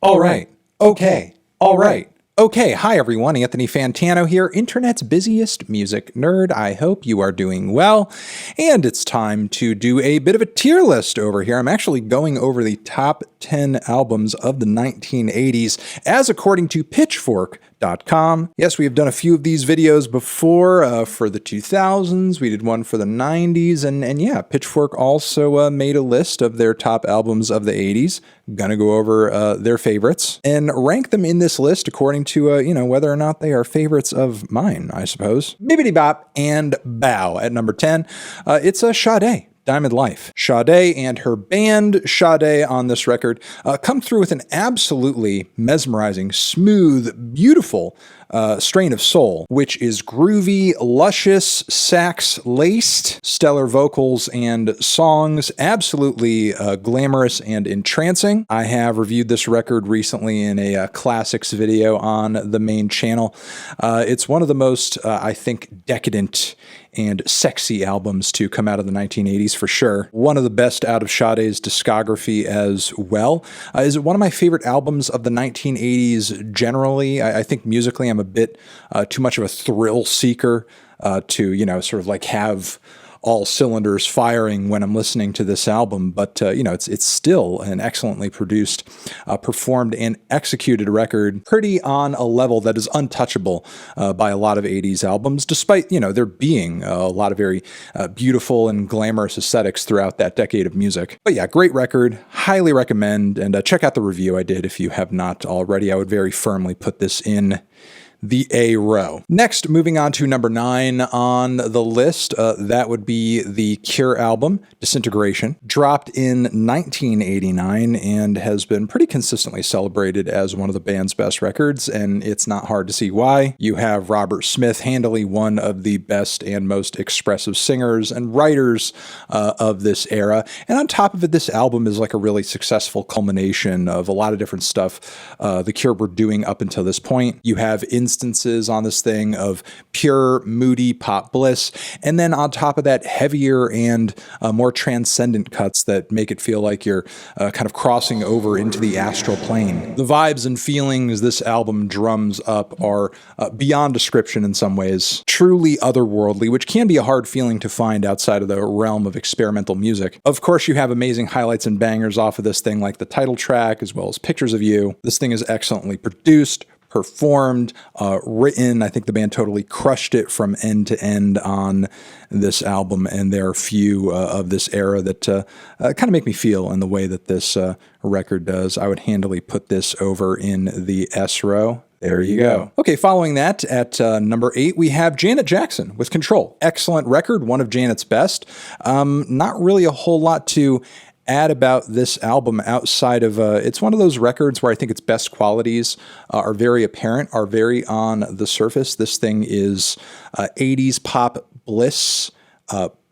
All right. Okay. All right. Okay. Hi, everyone. Anthony Fantano here, internet's busiest music nerd. I hope you are doing well. And it's time to do a bit of a tier list over here. I'm actually going over the top 10 albums of the 1980s, as according to Pitchfork.com. Yes, we have done a few of these videos before for the 2000s. We did one for the 90s. And yeah, Pitchfork also made a list of their top albums of the 80s. Gonna go over their favorites and rank them in this list according to, whether or not they are favorites of mine, I suppose. Bibbidi bop and bow. At number 10, it's Sade. Diamond Life. Sade and her band, Sade, on this record, come through with an absolutely mesmerizing, smooth, beautiful strain of soul, which is groovy, luscious, sax-laced, stellar vocals and songs, absolutely glamorous and entrancing. I have reviewed this record recently in a classics video on the main channel. It's one of the most, I think, decadent and sexy albums to come out of the 1980s for sure. One of the best out of Sade's discography as well. Is it one of my favorite albums of the 1980s generally? I think musically I'm a bit too much of a thrill seeker to, sort of like have all cylinders firing when I'm listening to this album, but it's still an excellently produced, performed and executed record, pretty on a level that is untouchable by a lot of 80s albums, despite, there being a lot of very beautiful and glamorous aesthetics throughout that decade of music. But yeah, great record, highly recommend, and check out the review I did if you have not already. I would very firmly put this in the A row. Next, moving on to number 9 on the list, that would be the Cure album, Disintegration, dropped in 1989 and has been pretty consistently celebrated as one of the band's best records, and it's not hard to see why. You have Robert Smith, handily one of the best and most expressive singers and writers of this era, and on top of it, this album is like a really successful culmination of a lot of different stuff the Cure were doing up until this point. You have instances on this thing of pure, moody pop bliss, and then on top of that, heavier and more transcendent cuts that make it feel like you're kind of crossing over into the astral plane. The vibes and feelings this album drums up are beyond description in some ways, truly otherworldly, which can be a hard feeling to find outside of the realm of experimental music. Of course, you have amazing highlights and bangers off of this thing, like the title track, as well as Pictures of You. This thing is excellently produced, performed, written. I think the band totally crushed it from end to end on this album, and there are few of this era that kind of make me feel in the way that this record does. I would handily put this over in the S row. There you go. Okay, following that, at number 8, we have Janet Jackson with Control. Excellent record, one of Janet's best. Not really a whole lot to add about this album outside of it's one of those records where I think its best qualities are very apparent, are very on the surface. This thing is 80s pop bliss,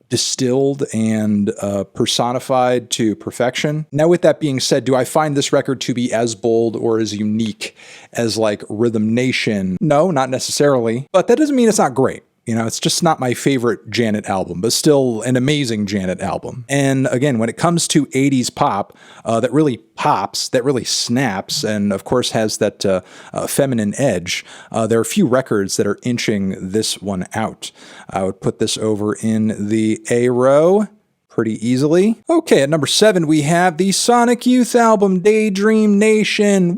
distilled and personified to perfection. Now, with that being said, do I find this record to be as bold or as unique as like Rhythm Nation? No, not necessarily, but that doesn't mean it's not great. It's just not my favorite Janet album, but still an amazing Janet album. And again, when it comes to 80s pop, that really pops, that really snaps, and of course has that feminine edge, there are a few records that are inching this one out. I would put this over in the A row pretty easily. Okay, at number 7, we have the Sonic Youth album, Daydream Nation.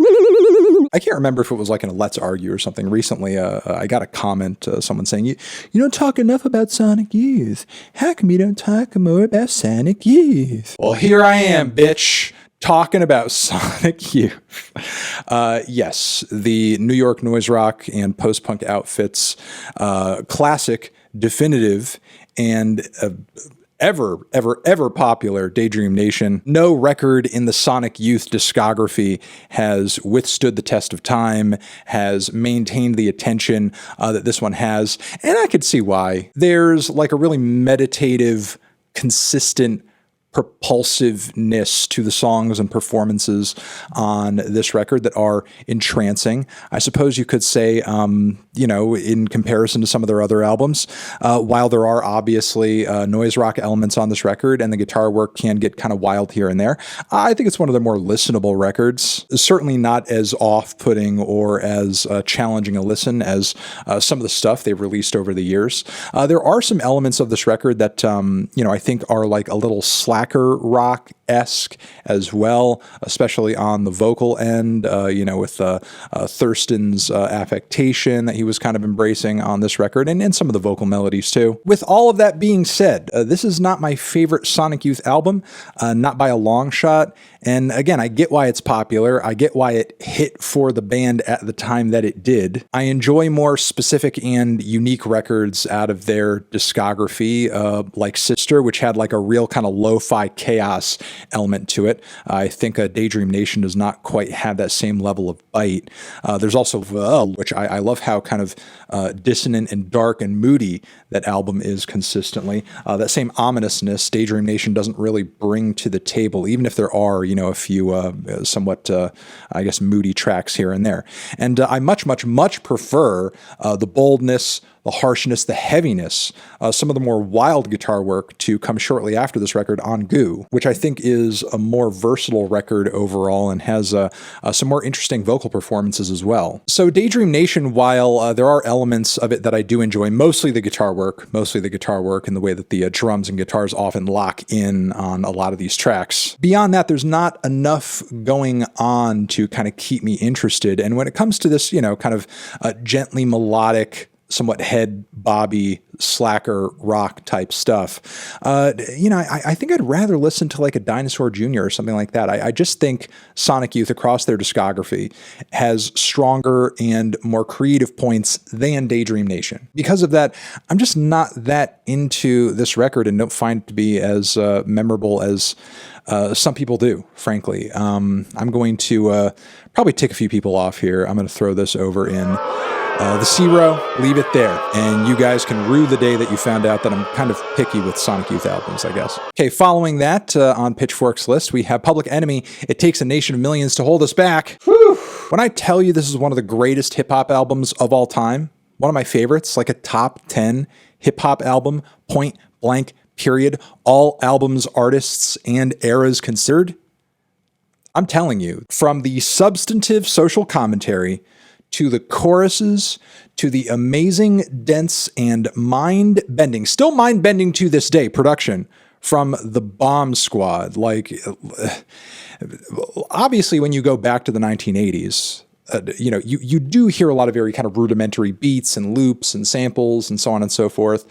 I can't remember if it was like in a Let's Argue or something. Recently, I got a comment, someone saying, you don't talk enough about Sonic Youth. How come you don't talk more about Sonic Youth? Well, here I am, bitch, talking about Sonic Youth. Yes, the New York noise rock and post-punk outfits, classic, definitive, and ever popular Daydream Nation. No record in the Sonic Youth discography has withstood the test of time, has maintained the attention that this one has, and I could see why. There's like a really meditative, consistent propulsiveness to the songs and performances on this record that are entrancing. I suppose you could say, in comparison to some of their other albums, while there are obviously noise rock elements on this record and the guitar work can get kind of wild here and there, I think it's one of their more listenable records. Certainly not as off-putting or as challenging a listen as some of the stuff they've released over the years. There are some elements of this record that, I think are like a little slacker rock-esque as well, especially on the vocal end, with Thurston's affectation that he was kind of embracing on this record, and some of the vocal melodies too. With all of that being said, this is not my favorite Sonic Youth album, not by a long shot. And again, I get why it's popular. I get why it hit for the band at the time that it did. I enjoy more specific and unique records out of their discography, like Sister, which had like a real kind of lo-fi chaos element to it. I think Daydream Nation does not quite have that same level of bite. There's also which I love how kind of dissonant and dark and moody that album is consistently. That same ominousness Daydream Nation doesn't really bring to the table, even if there are, a few somewhat, moody tracks here and there. And I much prefer the boldness, the harshness, the heaviness, some of the more wild guitar work to come shortly after this record on Goo, which I think is a more versatile record overall and has some more interesting vocal performances as well. So Daydream Nation, while there are elements of it that I do enjoy, mostly the guitar work and the way that the drums and guitars often lock in on a lot of these tracks. Beyond that, there's not enough going on to kind of keep me interested. And when it comes to this, kind of gently melodic, somewhat head bobby slacker rock type stuff. I think I'd rather listen to like a Dinosaur Jr. or something like that. I just think Sonic Youth across their discography has stronger and more creative points than Daydream Nation. Because of that, I'm just not that into this record and don't find it to be as memorable as some people do, frankly. I'm going to probably tick a few people off here. I'm going to throw this over in the C row, leave it there, and you guys can rue the day that you found out that I'm kind of picky with Sonic Youth albums, I guess. Okay, following that, on Pitchfork's list, we have Public Enemy, It Takes a Nation of Millions to Hold Us Back. Whew. When I tell you this is one of the greatest hip-hop albums of all time, one of my favorites, like a top 10 hip-hop album, point blank, period, all albums, artists, and eras considered, I'm telling you, from the substantive social commentary to the choruses, to the amazing, dense, and mind-bending, still mind-bending to this day, production from the Bomb Squad. Like, obviously, when you go back to the 1980s, you do hear a lot of very kind of rudimentary beats and loops and samples and so on and so forth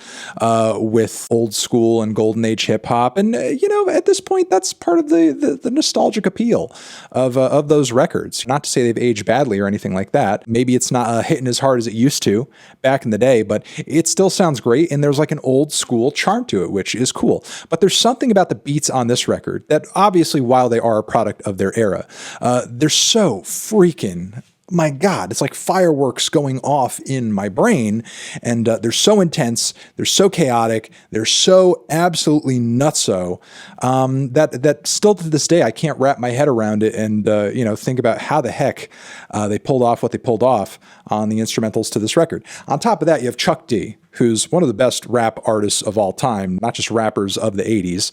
with old school and golden age hip hop. And, at this point, that's part of the nostalgic appeal of those records. Not to say they've aged badly or anything like that. Maybe it's not hitting as hard as it used to back in the day, but it still sounds great. And there's like an old school charm to it, which is cool. But there's something about the beats on this record that obviously, while they are a product of their era, they're so freaking, my God, it's like fireworks going off in my brain, and they're so intense, they're so chaotic, they're so absolutely nutso that still to this day I can't wrap my head around it and think about how the heck they pulled off what they pulled off on the instrumentals to this record. On top of that, you have Chuck D, who's one of the best rap artists of all time, not just rappers of the 80s.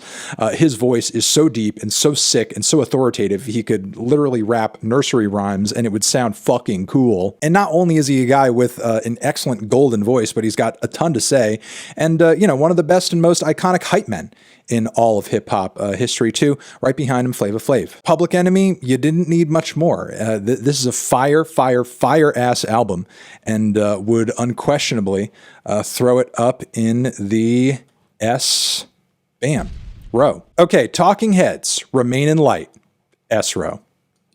His voice is so deep and so sick and so authoritative, he could literally rap nursery rhymes and it would sound fucking cool. And not only is he a guy with an excellent golden voice, but he's got a ton to say. And, one of the best and most iconic hype men in all of hip-hop history, too. Right behind him, Flava Flav. Public Enemy, you didn't need much more. This is a fire-ass album, and would unquestionably throw it up in the row. Okay, Talking Heads, Remain in Light, S row.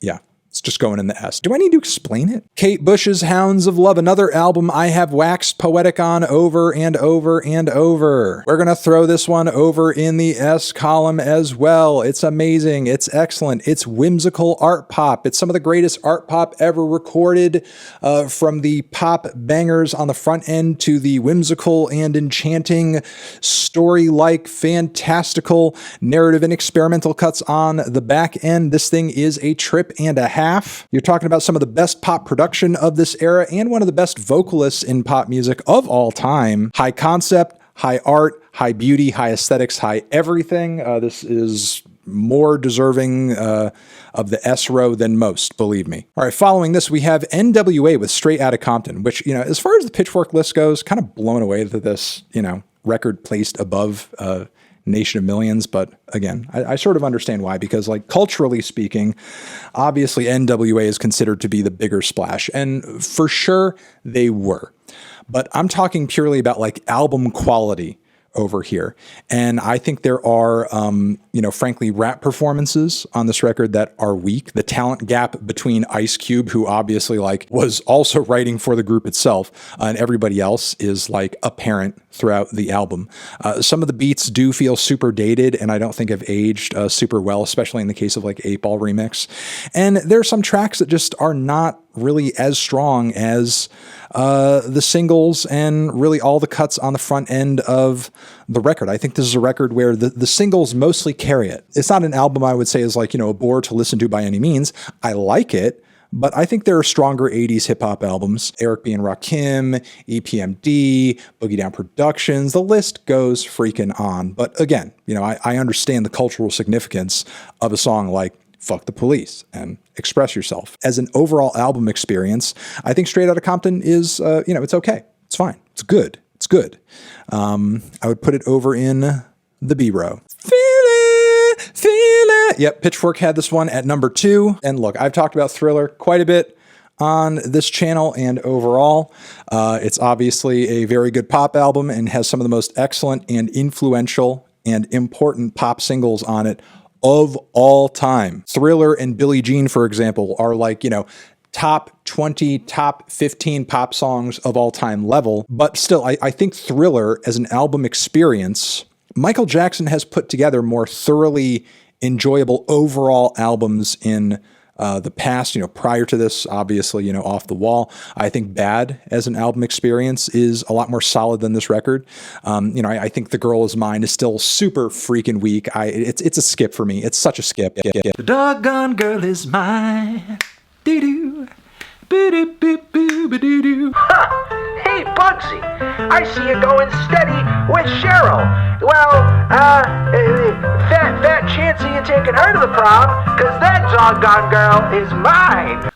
Yeah, It's just going in the S. Do I need to explain it? Kate Bush's Hounds of Love, another album I have waxed poetic on over and over and over. We're gonna throw this one over in the S column as well. It's amazing. It's excellent. It's whimsical art pop. It's some of the greatest art pop ever recorded, from the pop bangers on the front end to the whimsical and enchanting story-like, fantastical narrative and experimental cuts on the back end. This thing is a trip and a half. You're talking about some of the best pop production of this era and one of the best vocalists in pop music of all time. High concept, high art, high beauty, high aesthetics, high everything. This is more deserving of the S row than most, believe me. All right, following this, we have NWA with Straight Outta Compton, which, as far as the Pitchfork list goes, kind of blown away that this, record placed above Nation of Millions. But again, I sort of understand why, because like culturally speaking, obviously NWA is considered to be the bigger splash, and for sure they were. But I'm talking purely about like album quality over here. And I think there are, frankly, rap performances on this record that are weak. The talent gap between Ice Cube, who obviously like was also writing for the group itself, and everybody else is like apparent throughout the album. Some of the beats do feel super dated, and I don't think have aged super well, especially in the case of like 8-Ball Remix. And there are some tracks that just are not really as strong as the singles and really all the cuts on the front end of the record. I think this is a record where the singles mostly carry it. It's not an album I would say is like, a bore to listen to by any means. I like it, but I think there are stronger 80s hip hop albums. Eric B. and Rakim, EPMD, Boogie Down Productions, the list goes freaking on. But again, I understand the cultural significance of a song like Fuck the Police and Express Yourself. As an overall album experience, I think Straight Outta Compton is, it's okay. It's fine. It's good. It's good. I would put it over in the B row. Feel it. Yep, Pitchfork had this one at number 2. And look, I've talked about Thriller quite a bit on this channel and overall. It's obviously a very good pop album and has some of the most excellent and influential and important pop singles on it of all time. Thriller and Billie Jean, for example, are like, top 20, top 15 pop songs of all time level. But still, I think Thriller as an album experience, Michael Jackson has put together more thoroughly enjoyable overall albums in the past, prior to this, obviously, Off the Wall. I think Bad as an album experience is a lot more solid than this record. I think The Girl Is Mine is still super freaking weak. It's a skip for me. It's such a skip. The doggone girl is mine. Doo-doo. Boo-doo-boo-boo-ba-doo-doo. Hey, Bugsy, I see you going steady with Cheryl. Well, fat chance of you taking her to the prom, because that doggone girl is mine.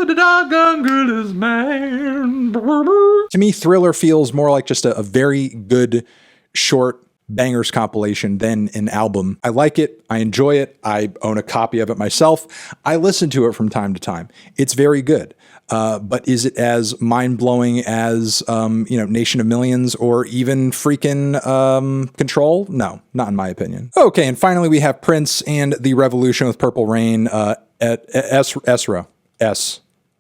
The doggone girl is mine. To me, Thriller feels more like just a very good, short bangers compilation than an album. I like it. I enjoy it. I own a copy of it myself. I listen to it from time to time. It's very good. But is it as mind-blowing as, Nation of Millions or even freaking Control? No, not in my opinion. Okay, and finally we have Prince and The Revolution with Purple Rain at S-Row.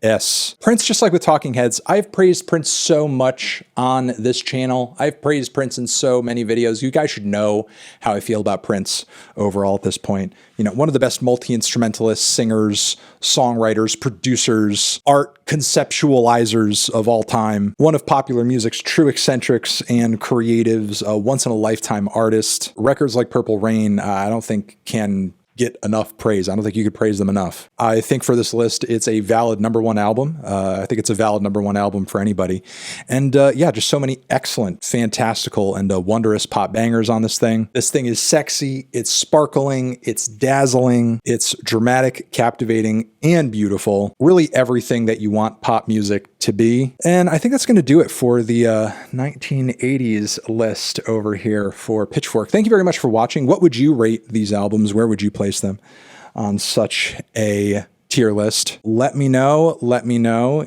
S. Prince, just like with Talking Heads, I've praised Prince so much on this channel. I've praised Prince in so many videos. You guys should know how I feel about Prince overall at this point. One of the best multi-instrumentalists, singers, songwriters, producers, art conceptualizers of all time. One of popular music's true eccentrics and creatives, a once-in-a-lifetime artist. Records like Purple Rain, I don't think can get enough praise. I don't think you could praise them enough. I think for this list, it's a valid #1 album. I think it's a valid #1 album for anybody. And just so many excellent, fantastical, and wondrous pop bangers on this thing. This thing is sexy, it's sparkling, it's dazzling, it's dramatic, captivating, and beautiful. Really everything that you want pop music to be. And I think that's going to do it for the 1980s list over here for Pitchfork. Thank you very much for watching. What would you rate these albums? Where would you place them on such a tier list? Let me know.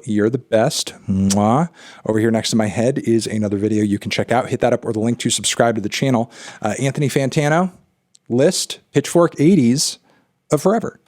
You're the best. Mwah. Over here next to my head is another video you can check out. Hit that up or the link to subscribe to the channel. Anthony Fantano list, Pitchfork 80s of forever.